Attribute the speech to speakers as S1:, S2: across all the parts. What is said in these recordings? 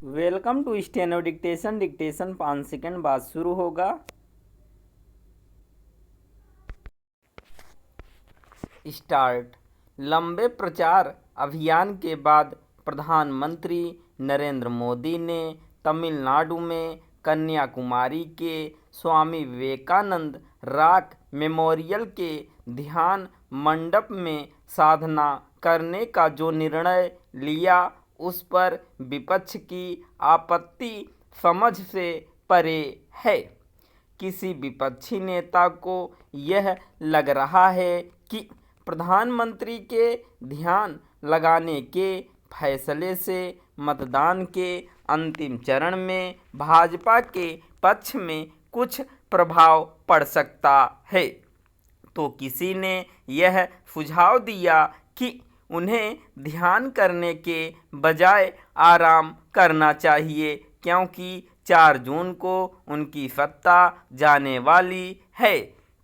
S1: Welcome to steno dictation. Dictation 5 second बाद शुरू होगा। स्टार्ट। लंबे प्रचार अभियान के बाद प्रधानमंत्री नरेंद्र मोदी ने तमिलनाडु में कन्याकुमारी के स्वामी विवेकानंद रॉक मेमोरियल के ध्यान मंडप में साधना करने का जो निर्णय लिया उस पर विपक्ष की आपत्ति समझ से परे है। किसी विपक्षी नेता को यह लग रहा है कि प्रधानमंत्री के ध्यान लगाने के फैसले से मतदान के अंतिम चरण में भाजपा के पक्ष में कुछ प्रभाव पड़ सकता है, तो किसी ने यह सुझाव दिया कि उन्हें ध्यान करने के बजाय आराम करना चाहिए, क्योंकि 4 जून को उनकी सत्ता जाने वाली है।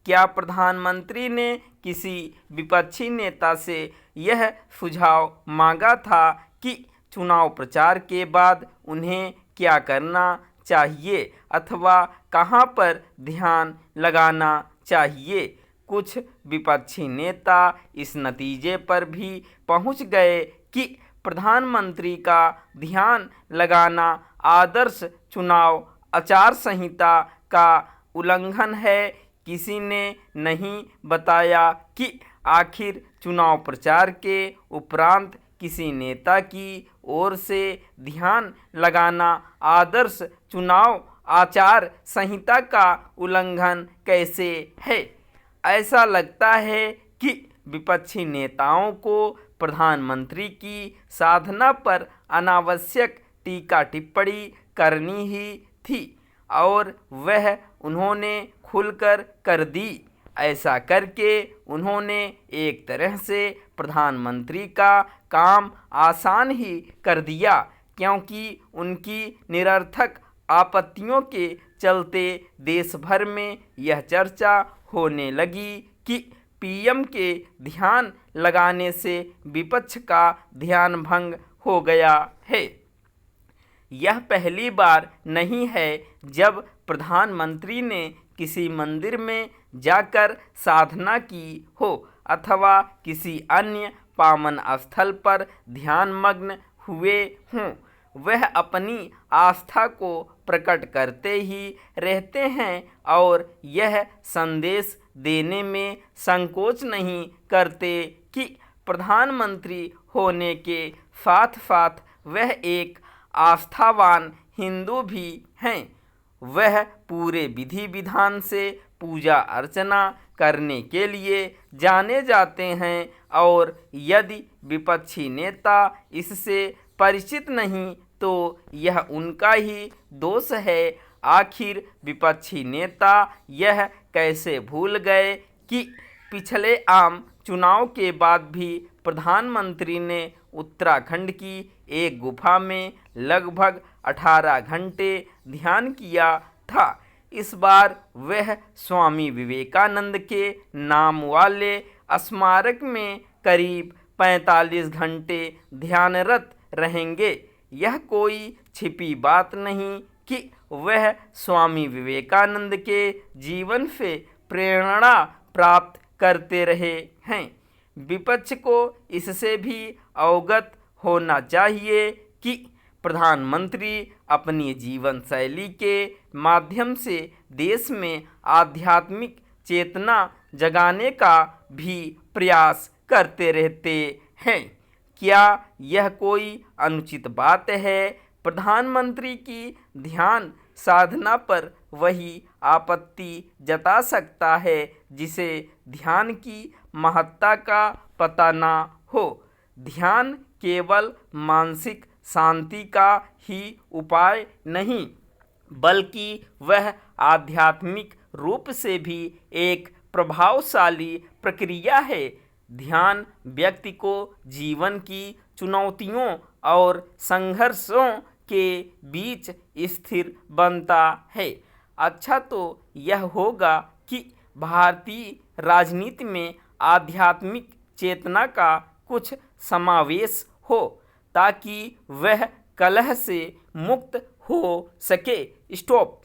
S1: क्या प्रधानमंत्री ने किसी विपक्षी नेता से यह सुझाव मांगा था कि चुनाव प्रचार के बाद उन्हें क्या करना चाहिए अथवा कहां पर ध्यान लगाना चाहिए? कुछ विपक्षी नेता इस नतीजे पर भी पहुंच गए कि प्रधानमंत्री का ध्यान लगाना आदर्श चुनाव आचार संहिता का उल्लंघन है। किसी ने नहीं बताया कि आखिर चुनाव प्रचार के उपरांत किसी नेता की ओर से ध्यान लगाना आदर्श चुनाव आचार संहिता का उल्लंघन कैसे है। ऐसा लगता है कि विपक्षी नेताओं को प्रधानमंत्री की साधना पर अनावश्यक टीका टिप्पणी करनी ही थी और वह उन्होंने खुलकर कर दी। ऐसा करके उन्होंने एक तरह से प्रधानमंत्री का काम आसान ही कर दिया, क्योंकि उनकी निरर्थक आपत्तियों के चलते देश भर में यह चर्चा होने लगी कि पीएम के ध्यान लगाने से विपक्ष का ध्यान भंग हो गया है। यह पहली बार नहीं है जब प्रधानमंत्री ने किसी मंदिर में जाकर साधना की हो अथवा किसी अन्य पावन स्थल पर ध्यानमग्न हुए हों। वह अपनी आस्था को प्रकट करते ही रहते हैं और यह संदेश देने में संकोच नहीं करते कि प्रधानमंत्री होने के साथ साथ वह एक आस्थावान हिंदू भी हैं। वह पूरे विधि विधान से पूजा अर्चना करने के लिए जाने जाते हैं और यदि विपक्षी नेता इससे परिचित नहीं तो यह उनका ही दोष है। आखिर विपक्षी नेता यह कैसे भूल गए कि पिछले आम चुनाव के बाद भी प्रधानमंत्री ने उत्तराखंड की एक गुफा में लगभग 18 घंटे ध्यान किया था। इस बार वह स्वामी विवेकानंद के नाम वाले स्मारक में करीब 45 घंटे ध्यानरत रहेंगे। यह कोई छिपी बात नहीं कि वह स्वामी विवेकानंद के जीवन से प्रेरणा प्राप्त करते रहे हैं। विपक्ष को इससे भी अवगत होना चाहिए कि प्रधानमंत्री अपनी जीवन शैली के माध्यम से देश में आध्यात्मिक चेतना जगाने का भी प्रयास करते रहते हैं। क्या यह कोई अनुचित बात है? प्रधानमंत्री की ध्यान साधना पर वही आपत्ति जता सकता है जिसे ध्यान की महत्ता का पता ना हो। ध्यान केवल मानसिक शांति का ही उपाय नहीं, बल्कि वह आध्यात्मिक रूप से भी एक प्रभावशाली प्रक्रिया है। ध्यान व्यक्ति को जीवन की चुनौतियों और संघर्षों के बीच स्थिर बनता है। अच्छा तो यह होगा कि भारतीय राजनीति में आध्यात्मिक चेतना का कुछ समावेश हो, ताकि वह कलह से मुक्त हो सके। स्टॉप।